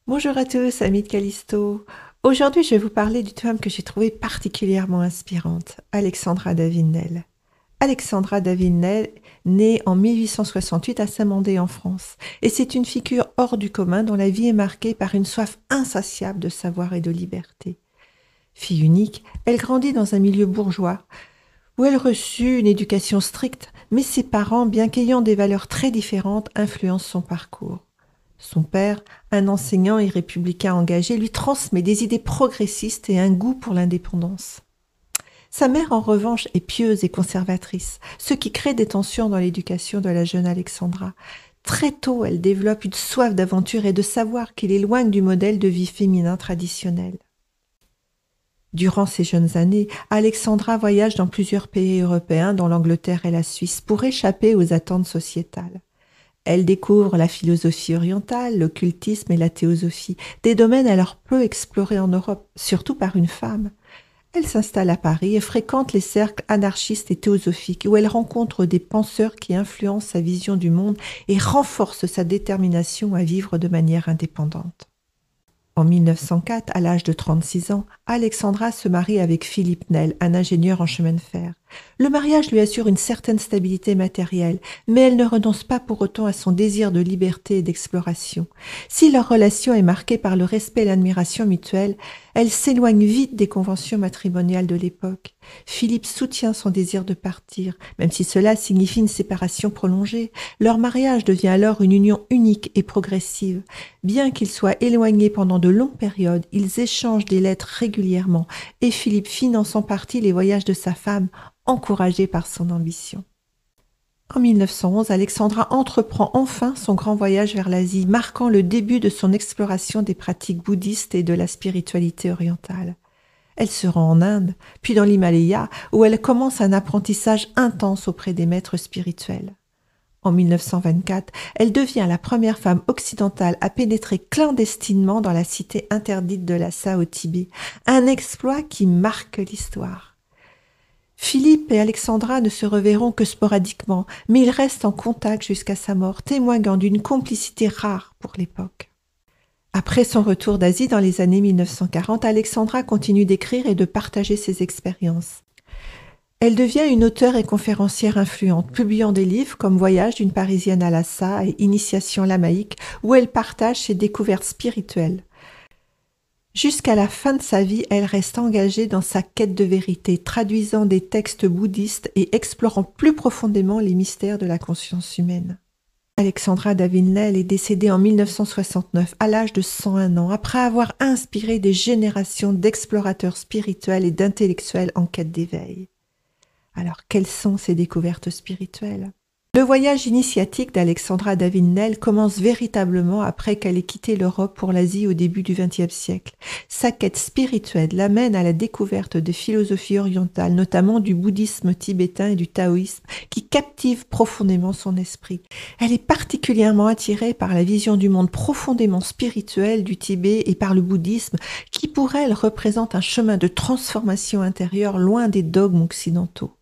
Bonjour à tous, amis de Callisto. Aujourd'hui, je vais vous parler d'une femme que j'ai trouvée particulièrement inspirante, Alexandra David-Néel. Alexandra David-Néel, née en 1868 à Saint-Mandé en France, et c'est une figure hors du commun dont la vie est marquée par une soif insatiable de savoir et de liberté. Fille unique, elle grandit dans un milieu bourgeois où elle reçut une éducation stricte, mais ses parents, bien qu'ayant des valeurs très différentes, influencent son parcours. Son père, un enseignant et républicain engagé, lui transmet des idées progressistes et un goût pour l'indépendance. Sa mère, en revanche, est pieuse et conservatrice, ce qui crée des tensions dans l'éducation de la jeune Alexandra. Très tôt, elle développe une soif d'aventure et de savoir qui l'éloigne du modèle de vie féminin traditionnel. Durant ces jeunes années, Alexandra voyage dans plusieurs pays européens, dont l'Angleterre et la Suisse, pour échapper aux attentes sociétales. Elle découvre la philosophie orientale, l'occultisme et la théosophie, des domaines alors peu explorés en Europe, surtout par une femme. Elle s'installe à Paris et fréquente les cercles anarchistes et théosophiques, où elle rencontre des penseurs qui influencent sa vision du monde et renforcent sa détermination à vivre de manière indépendante. En 1904, à l'âge de 36 ans, Alexandra se marie avec Philippe Néel, un ingénieur en chemin de fer. Le mariage lui assure une certaine stabilité matérielle, mais elle ne renonce pas pour autant à son désir de liberté et d'exploration. Si leur relation est marquée par le respect et l'admiration mutuelle, elle s'éloigne vite des conventions matrimoniales de l'époque. Philippe soutient son désir de partir, même si cela signifie une séparation prolongée. Leur mariage devient alors une union unique et progressive. Bien qu'ils soient éloignés pendant de longues périodes, ils échangent des lettres régulièrement et Philippe finance en partie les voyages de sa femme, encouragé par son ambition. En 1911, Alexandra entreprend enfin son grand voyage vers l'Asie, marquant le début de son exploration des pratiques bouddhistes et de la spiritualité orientale. Elle se rend en Inde, puis dans l'Himalaya, où elle commence un apprentissage intense auprès des maîtres spirituels. En 1924, elle devient la première femme occidentale à pénétrer clandestinement dans la cité interdite de Lhasa au Tibet, un exploit qui marque l'histoire. Philippe et Alexandra ne se reverront que sporadiquement, mais ils restent en contact jusqu'à sa mort, témoignant d'une complicité rare pour l'époque. Après son retour d'Asie dans les années 1940, Alexandra continue d'écrire et de partager ses expériences. Elle devient une auteure et conférencière influente, publiant des livres comme Voyage d'une Parisienne à Lhasa et Initiation lamaïque, où elle partage ses découvertes spirituelles. Jusqu'à la fin de sa vie, elle reste engagée dans sa quête de vérité, traduisant des textes bouddhistes et explorant plus profondément les mystères de la conscience humaine. Alexandra David-Néel est décédée en 1969 à l'âge de 101 ans, après avoir inspiré des générations d'explorateurs spirituels et d'intellectuels en quête d'éveil. Alors, quelles sont ces découvertes spirituelles ? Le voyage initiatique d'Alexandra David-Néel commence véritablement après qu'elle ait quitté l'Europe pour l'Asie au début du XXe siècle. Sa quête spirituelle l'amène à la découverte des philosophies orientales, notamment du bouddhisme tibétain et du taoïsme, qui captivent profondément son esprit. Elle est particulièrement attirée par la vision du monde profondément spirituel du Tibet et par le bouddhisme, qui pour elle représente un chemin de transformation intérieure loin des dogmes occidentaux.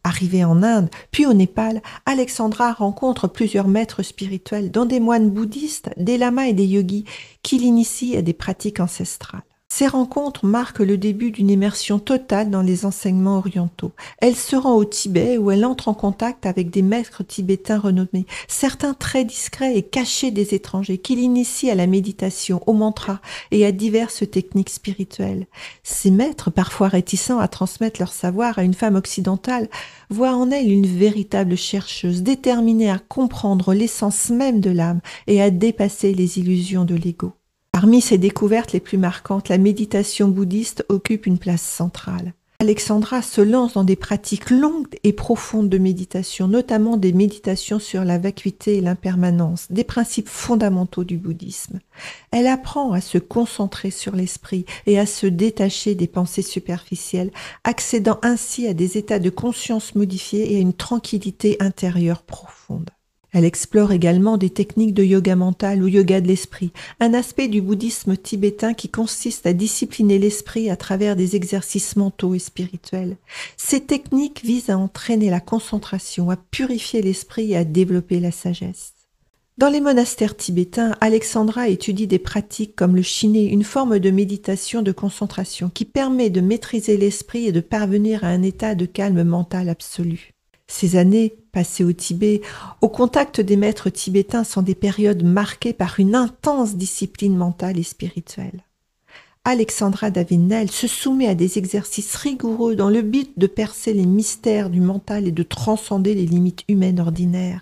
Arrivée en Inde, puis au Népal, Alexandra rencontre plusieurs maîtres spirituels, dont des moines bouddhistes, des lamas et des yogis, qui l'initient à des pratiques ancestrales. Ces rencontres marquent le début d'une immersion totale dans les enseignements orientaux. Elle se rend au Tibet où elle entre en contact avec des maîtres tibétains renommés, certains très discrets et cachés des étrangers, qui l'initient à la méditation, au mantra et à diverses techniques spirituelles. Ces maîtres, parfois réticents à transmettre leur savoir à une femme occidentale, voient en elle une véritable chercheuse, déterminée à comprendre l'essence même de l'âme et à dépasser les illusions de l'ego. Parmi ses découvertes les plus marquantes, la méditation bouddhiste occupe une place centrale. Alexandra se lance dans des pratiques longues et profondes de méditation, notamment des méditations sur la vacuité et l'impermanence, des principes fondamentaux du bouddhisme. Elle apprend à se concentrer sur l'esprit et à se détacher des pensées superficielles, accédant ainsi à des états de conscience modifiés et à une tranquillité intérieure profonde. Elle explore également des techniques de yoga mental ou yoga de l'esprit, un aspect du bouddhisme tibétain qui consiste à discipliner l'esprit à travers des exercices mentaux et spirituels. Ces techniques visent à entraîner la concentration, à purifier l'esprit et à développer la sagesse. Dans les monastères tibétains, Alexandra étudie des pratiques comme le shiné, une forme de méditation de concentration qui permet de maîtriser l'esprit et de parvenir à un état de calme mental absolu. Ces années passées au Tibet, au contact des maîtres tibétains, sont des périodes marquées par une intense discipline mentale et spirituelle. Alexandra Davinel se soumet à des exercices rigoureux dans le but de percer les mystères du mental et de transcender les limites humaines ordinaires.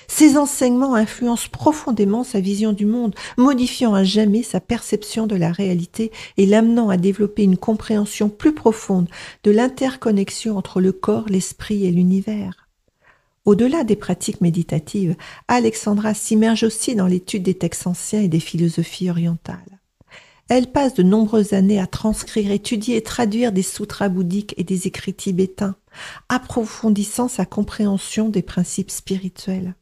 Ses enseignements influencent profondément sa vision du monde, modifiant à jamais sa perception de la réalité et l'amenant à développer une compréhension plus profonde de l'interconnexion entre le corps, l'esprit et l'univers. Au-delà des pratiques méditatives, Alexandra s'immerge aussi dans l'étude des textes anciens et des philosophies orientales. Elle passe de nombreuses années à transcrire, étudier et traduire des sutras bouddhiques et des écrits tibétains, approfondissant sa compréhension des principes spirituels.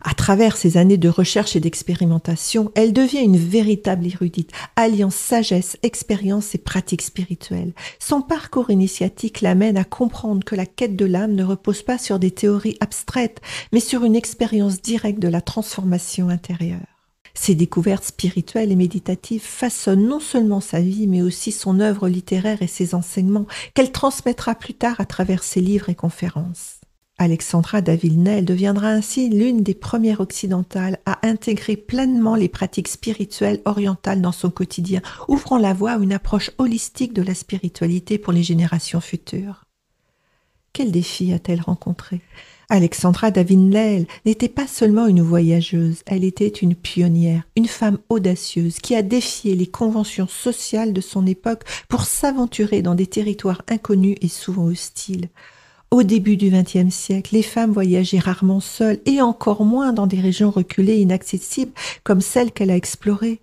À travers ces années de recherche et d'expérimentation, elle devient une véritable érudite, alliant sagesse, expérience et pratique spirituelle. Son parcours initiatique l'amène à comprendre que la quête de l'âme ne repose pas sur des théories abstraites, mais sur une expérience directe de la transformation intérieure. Ces découvertes spirituelles et méditatives façonnent non seulement sa vie, mais aussi son œuvre littéraire et ses enseignements, qu'elle transmettra plus tard à travers ses livres et conférences. Alexandra Davinel deviendra ainsi l'une des premières occidentales à intégrer pleinement les pratiques spirituelles orientales dans son quotidien, ouvrant la voie à une approche holistique de la spiritualité pour les générations futures. Quels défis a-t-elle rencontrés ? Alexandra Davinel n'était pas seulement une voyageuse, elle était une pionnière, une femme audacieuse qui a défié les conventions sociales de son époque pour s'aventurer dans des territoires inconnus et souvent hostiles. Au début du XXe siècle, les femmes voyageaient rarement seules et encore moins dans des régions reculées et inaccessibles comme celles qu'elle a explorées.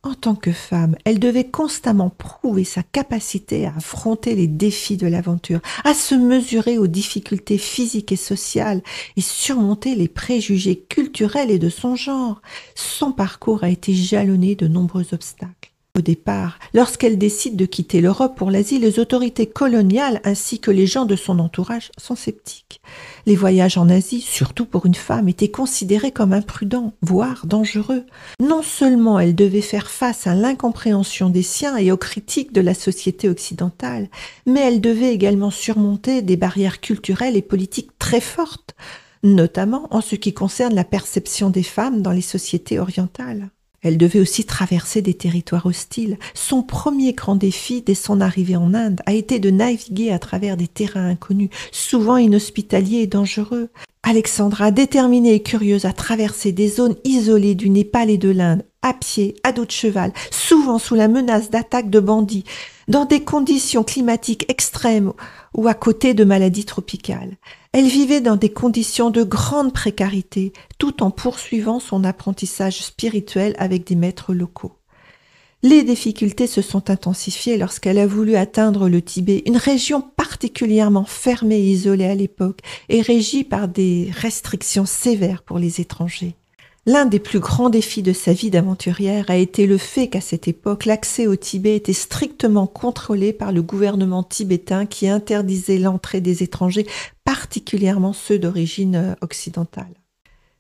En tant que femme, elle devait constamment prouver sa capacité à affronter les défis de l'aventure, à se mesurer aux difficultés physiques et sociales et surmonter les préjugés culturels et de son genre. Son parcours a été jalonné de nombreux obstacles. Au départ, lorsqu'elle décide de quitter l'Europe pour l'Asie, les autorités coloniales ainsi que les gens de son entourage sont sceptiques. Les voyages en Asie, surtout pour une femme, étaient considérés comme imprudents, voire dangereux. Non seulement elle devait faire face à l'incompréhension des siens et aux critiques de la société occidentale, mais elle devait également surmonter des barrières culturelles et politiques très fortes, notamment en ce qui concerne la perception des femmes dans les sociétés orientales. Elle devait aussi traverser des territoires hostiles. Son premier grand défi dès son arrivée en Inde a été de naviguer à travers des terrains inconnus, souvent inhospitaliers et dangereux. Alexandra, déterminée et curieuse, a traversé des zones isolées du Népal et de l'Inde, à pied, à dos de cheval, souvent sous la menace d'attaques de bandits, dans des conditions climatiques extrêmes ou à côté de maladies tropicales. Elle vivait dans des conditions de grande précarité, tout en poursuivant son apprentissage spirituel avec des maîtres locaux. Les difficultés se sont intensifiées lorsqu'elle a voulu atteindre le Tibet, une région particulièrement fermée et isolée à l'époque et régie par des restrictions sévères pour les étrangers. L'un des plus grands défis de sa vie d'aventurière a été le fait qu'à cette époque, l'accès au Tibet était strictement contrôlé par le gouvernement tibétain qui interdisait l'entrée des étrangers, particulièrement ceux d'origine occidentale.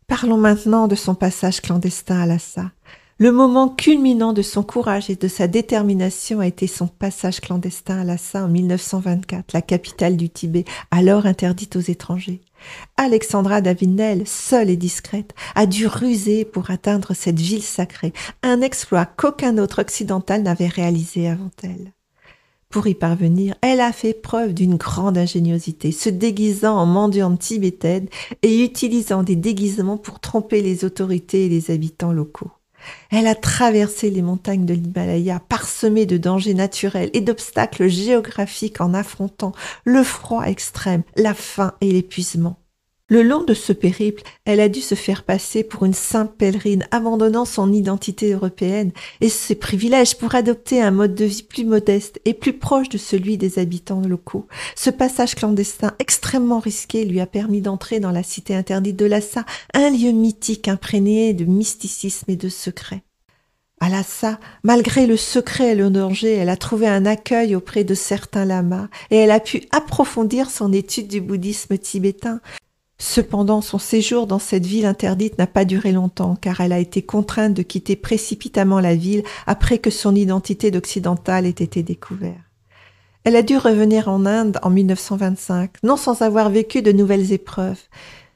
Parlons maintenant de son passage clandestin à Lhasa. Le moment culminant de son courage et de sa détermination a été son passage clandestin à Lhasa en 1924, la capitale du Tibet, alors interdite aux étrangers. Alexandra Davinel, seule et discrète, a dû ruser pour atteindre cette ville sacrée, un exploit qu'aucun autre occidental n'avait réalisé avant elle. Pour y parvenir, elle a fait preuve d'une grande ingéniosité, se déguisant en mendiante tibétaine et utilisant des déguisements pour tromper les autorités et les habitants locaux. Elle a traversé les montagnes de l'Himalaya, parsemées de dangers naturels et d'obstacles géographiques en affrontant le froid extrême, la faim et l'épuisement. Le long de ce périple, elle a dû se faire passer pour une simple pèlerine, abandonnant son identité européenne et ses privilèges pour adopter un mode de vie plus modeste et plus proche de celui des habitants locaux. Ce passage clandestin extrêmement risqué lui a permis d'entrer dans la cité interdite de Lhasa, un lieu mythique imprégné de mysticisme et de secrets. À Lhasa, malgré le secret et le danger, elle a trouvé un accueil auprès de certains lamas et elle a pu approfondir son étude du bouddhisme tibétain. Cependant, son séjour dans cette ville interdite n'a pas duré longtemps, car elle a été contrainte de quitter précipitamment la ville après que son identité d'occidentale ait été découverte. Elle a dû revenir en Inde en 1925, non sans avoir vécu de nouvelles épreuves,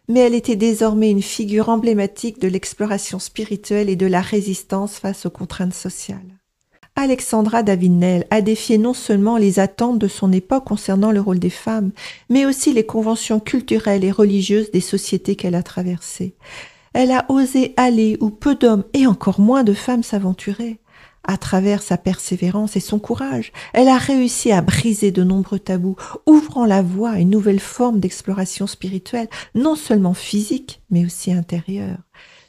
mais elle était désormais une figure emblématique de l'exploration spirituelle et de la résistance face aux contraintes sociales. Alexandra David-Néel a défié non seulement les attentes de son époque concernant le rôle des femmes, mais aussi les conventions culturelles et religieuses des sociétés qu'elle a traversées. Elle a osé aller où peu d'hommes et encore moins de femmes s'aventuraient. À travers sa persévérance et son courage, elle a réussi à briser de nombreux tabous, ouvrant la voie à une nouvelle forme d'exploration spirituelle, non seulement physique, mais aussi intérieure.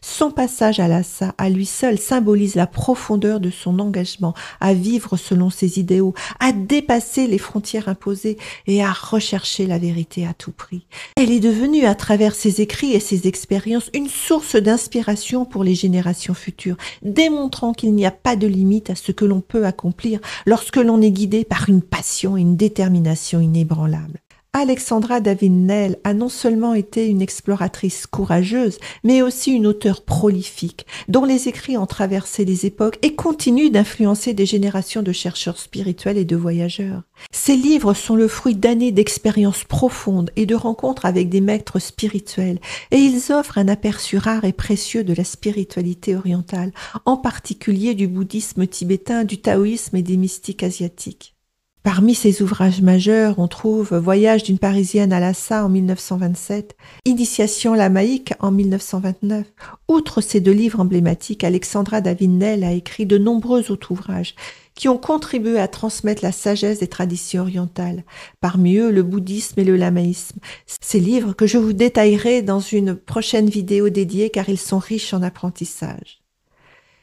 Son passage à Lhasa, à lui seul, symbolise la profondeur de son engagement à vivre selon ses idéaux, à dépasser les frontières imposées et à rechercher la vérité à tout prix. Elle est devenue, à travers ses écrits et ses expériences, une source d'inspiration pour les générations futures, démontrant qu'il n'y a pas de limite à ce que l'on peut accomplir lorsque l'on est guidé par une passion et une détermination inébranlables. Alexandra David-Néel a non seulement été une exploratrice courageuse, mais aussi une auteure prolifique, dont les écrits ont traversé les époques et continuent d'influencer des générations de chercheurs spirituels et de voyageurs. Ses livres sont le fruit d'années d'expériences profondes et de rencontres avec des maîtres spirituels, et ils offrent un aperçu rare et précieux de la spiritualité orientale, en particulier du bouddhisme tibétain, du taoïsme et des mystiques asiatiques. Parmi ses ouvrages majeurs, on trouve Voyage d'une Parisienne à Lhasa en 1927, Initiation lamaïque en 1929. Outre ces deux livres emblématiques, Alexandra David-Néel a écrit de nombreux autres ouvrages qui ont contribué à transmettre la sagesse des traditions orientales, parmi eux le bouddhisme et le lamaïsme. Ces livres que je vous détaillerai dans une prochaine vidéo dédiée car ils sont riches en apprentissage.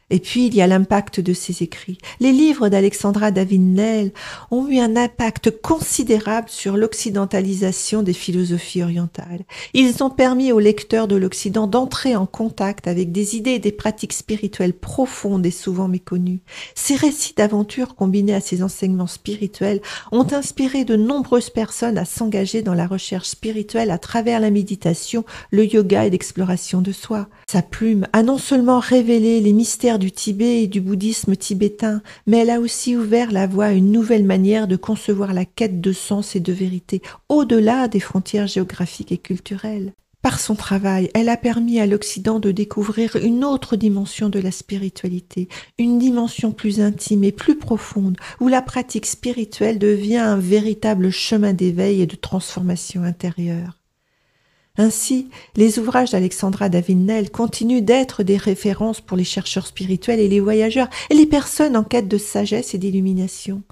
Et puis, il y a l'impact de ses écrits. Les livres d'Alexandra David-Néel ont eu un impact considérable sur l'occidentalisation des philosophies orientales. Ils ont permis aux lecteurs de l'Occident d'entrer en contact avec des idées et des pratiques spirituelles profondes et souvent méconnues. Ces récits d'aventure combinés à ces enseignements spirituels ont inspiré de nombreuses personnes à s'engager dans la recherche spirituelle à travers la méditation, le yoga et l'exploration de soi. Sa plume a non seulement révélé les mystères du Tibet et du bouddhisme tibétain, mais elle a aussi ouvert la voie à une nouvelle manière de concevoir la quête de sens et de vérité, au-delà des frontières géographiques et culturelles. Par son travail, elle a permis à l'Occident de découvrir une autre dimension de la spiritualité, une dimension plus intime et plus profonde, où la pratique spirituelle devient un véritable chemin d'éveil et de transformation intérieure. Ainsi, les ouvrages d'Alexandra David-Néel continuent d'être des références pour les chercheurs spirituels et les voyageurs et les personnes en quête de sagesse et d'illumination.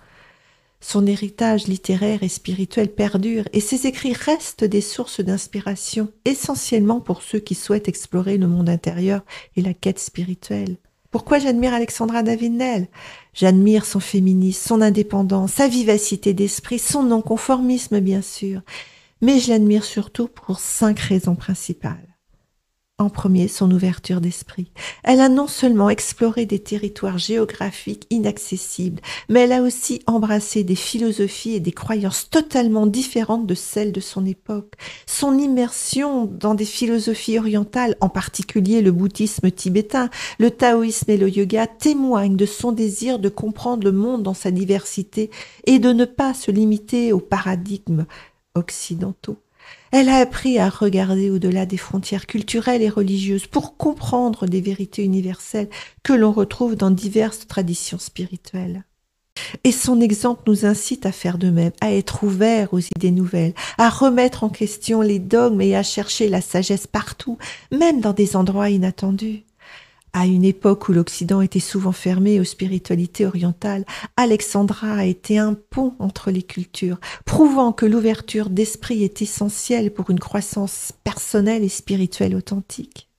Son héritage littéraire et spirituel perdure et ses écrits restent des sources d'inspiration, essentiellement pour ceux qui souhaitent explorer le monde intérieur et la quête spirituelle. Pourquoi j'admire Alexandra David-Néel ? J'admire son féminisme, son indépendance, sa vivacité d'esprit, son non-conformisme bien sûr. Mais je l'admire surtout pour 5 raisons principales. En premier, son ouverture d'esprit. Elle a non seulement exploré des territoires géographiques inaccessibles, mais elle a aussi embrassé des philosophies et des croyances totalement différentes de celles de son époque. Son immersion dans des philosophies orientales, en particulier le bouddhisme tibétain, le taoïsme et le yoga, témoignent de son désir de comprendre le monde dans sa diversité et de ne pas se limiter aux paradigmes occidentaux. Elle a appris à regarder au-delà des frontières culturelles et religieuses pour comprendre des vérités universelles que l'on retrouve dans diverses traditions spirituelles. Et son exemple nous incite à faire de même, à être ouverts aux idées nouvelles, à remettre en question les dogmes et à chercher la sagesse partout, même dans des endroits inattendus. À une époque où l'Occident était souvent fermé aux spiritualités orientales, Alexandra a été un pont entre les cultures, prouvant que l'ouverture d'esprit est essentielle pour une croissance personnelle et spirituelle authentique.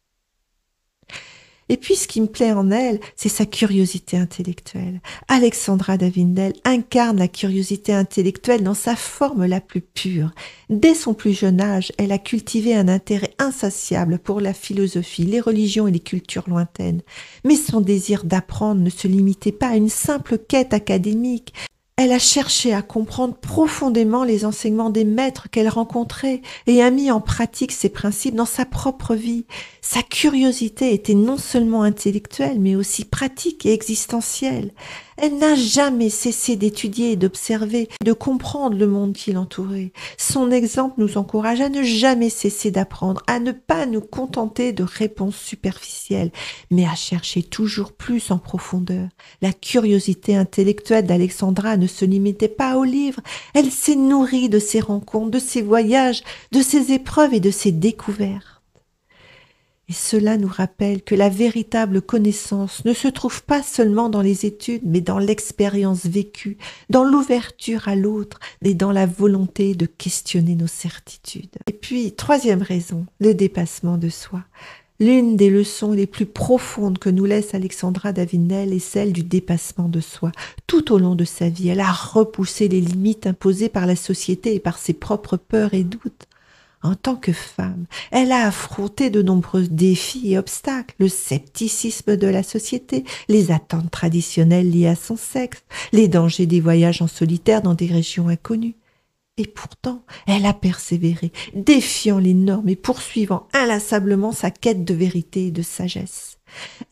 Et puis, ce qui me plaît en elle, c'est sa curiosité intellectuelle. Alexandra David-Néel incarne la curiosité intellectuelle dans sa forme la plus pure. Dès son plus jeune âge, elle a cultivé un intérêt insatiable pour la philosophie, les religions et les cultures lointaines. Mais son désir d'apprendre ne se limitait pas à une simple quête académique. Elle a cherché à comprendre profondément les enseignements des maîtres qu'elle rencontrait et a mis en pratique ces principes dans sa propre vie. Sa curiosité était non seulement intellectuelle, mais aussi pratique et existentielle. Elle n'a jamais cessé d'étudier et d'observer, de comprendre le monde qui l'entourait. Son exemple nous encourage à ne jamais cesser d'apprendre, à ne pas nous contenter de réponses superficielles, mais à chercher toujours plus en profondeur. La curiosité intellectuelle d'Alexandra ne se limitait pas aux livres, elle s'est nourrie de ses rencontres, de ses voyages, de ses épreuves et de ses découvertes. Et cela nous rappelle que la véritable connaissance ne se trouve pas seulement dans les études, mais dans l'expérience vécue, dans l'ouverture à l'autre et dans la volonté de questionner nos certitudes. Et puis, troisième raison, le dépassement de soi. L'une des leçons les plus profondes que nous laisse Alexandra Davinel est celle du dépassement de soi. Tout au long de sa vie, elle a repoussé les limites imposées par la société et par ses propres peurs et doutes. En tant que femme, elle a affronté de nombreux défis et obstacles, le scepticisme de la société, les attentes traditionnelles liées à son sexe, les dangers des voyages en solitaire dans des régions inconnues. Et pourtant, elle a persévéré, défiant les normes et poursuivant inlassablement sa quête de vérité et de sagesse.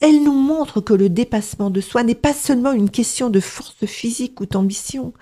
Elle nous montre que le dépassement de soi n'est pas seulement une question de force physique ou d'ambition.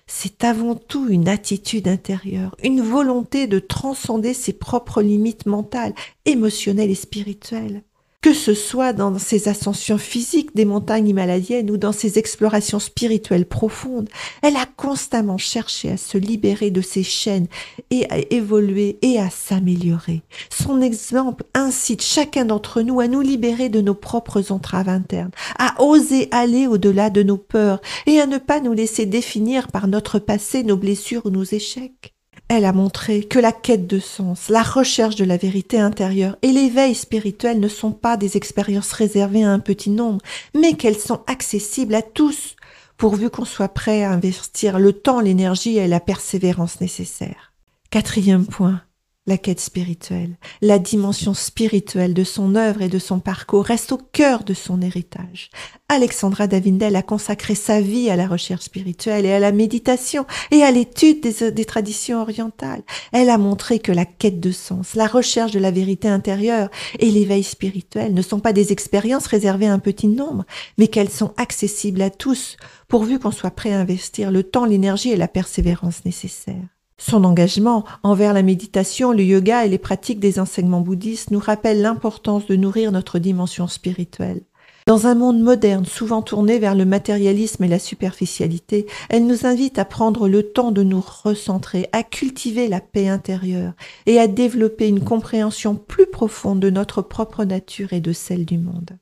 C'est avant tout une attitude intérieure, une volonté de transcender ses propres limites mentales, émotionnelles et spirituelles. Que ce soit dans ses ascensions physiques des montagnes himalayennes ou dans ses explorations spirituelles profondes, elle a constamment cherché à se libérer de ses chaînes et à évoluer et à s'améliorer. Son exemple incite chacun d'entre nous à nous libérer de nos propres entraves internes, à oser aller au-delà de nos peurs et à ne pas nous laisser définir par notre passé, nos blessures ou nos échecs. Elle a montré que la quête de sens, la recherche de la vérité intérieure et l'éveil spirituel ne sont pas des expériences réservées à un petit nombre, mais qu'elles sont accessibles à tous, pourvu qu'on soit prêt à investir le temps, l'énergie et la persévérance nécessaires. Quatrième point, la quête spirituelle. La dimension spirituelle de son œuvre et de son parcours reste au cœur de son héritage. Alexandra Davinel a consacré sa vie à la recherche spirituelle et à la méditation et à l'étude des traditions orientales. Elle a montré que la quête de sens, la recherche de la vérité intérieure et l'éveil spirituel ne sont pas des expériences réservées à un petit nombre, mais qu'elles sont accessibles à tous, pourvu qu'on soit prêt à investir le temps, l'énergie et la persévérance nécessaires. Son engagement envers la méditation, le yoga et les pratiques des enseignements bouddhistes nous rappelle l'importance de nourrir notre dimension spirituelle. Dans un monde moderne, souvent tourné vers le matérialisme et la superficialité, elle nous invite à prendre le temps de nous recentrer, à cultiver la paix intérieure et à développer une compréhension plus profonde de notre propre nature et de celle du monde.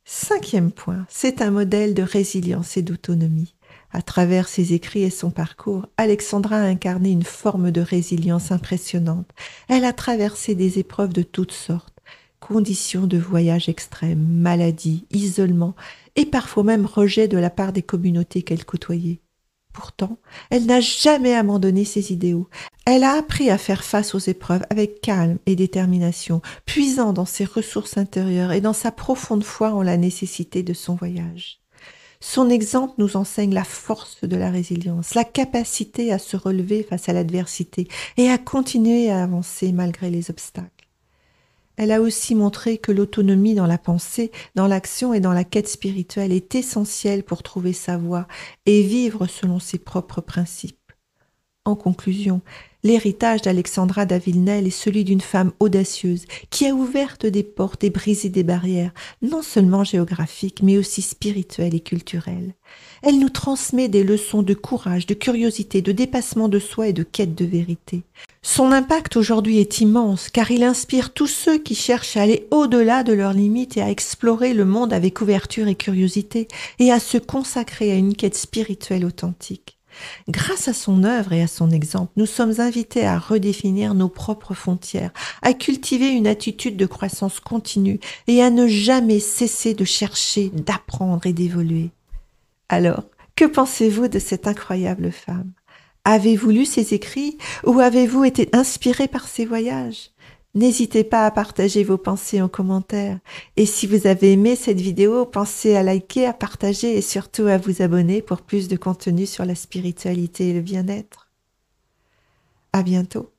Cinquième point, c'est un modèle de résilience et d'autonomie. À travers ses écrits et son parcours, Alexandra a incarné une forme de résilience impressionnante. Elle a traversé des épreuves de toutes sortes, conditions de voyage extrêmes, maladies, isolement et parfois même rejet de la part des communautés qu'elle côtoyait. Pourtant, elle n'a jamais abandonné ses idéaux. Elle a appris à faire face aux épreuves avec calme et détermination, puisant dans ses ressources intérieures et dans sa profonde foi en la nécessité de son voyage. Son exemple nous enseigne la force de la résilience, la capacité à se relever face à l'adversité et à continuer à avancer malgré les obstacles. Elle a aussi montré que l'autonomie dans la pensée, dans l'action et dans la quête spirituelle est essentielle pour trouver sa voie et vivre selon ses propres principes. En conclusion, l'héritage d'Alexandra Davinel est celui d'une femme audacieuse qui a ouvert des portes et brisé des barrières, non seulement géographiques, mais aussi spirituelles et culturelles. Elle nous transmet des leçons de courage, de curiosité, de dépassement de soi et de quête de vérité. Son impact aujourd'hui est immense, car il inspire tous ceux qui cherchent à aller au-delà de leurs limites et à explorer le monde avec ouverture et curiosité, et à se consacrer à une quête spirituelle authentique. Grâce à son œuvre et à son exemple, nous sommes invités à redéfinir nos propres frontières, à cultiver une attitude de croissance continue et à ne jamais cesser de chercher, d'apprendre et d'évoluer. Alors, que pensez-vous de cette incroyable femme ? Avez-vous lu ses écrits ou avez-vous été inspiré par ses voyages ? N'hésitez pas à partager vos pensées en commentaire. Et si vous avez aimé cette vidéo, pensez à liker, à partager et surtout à vous abonner pour plus de contenu sur la spiritualité et le bien-être. À bientôt.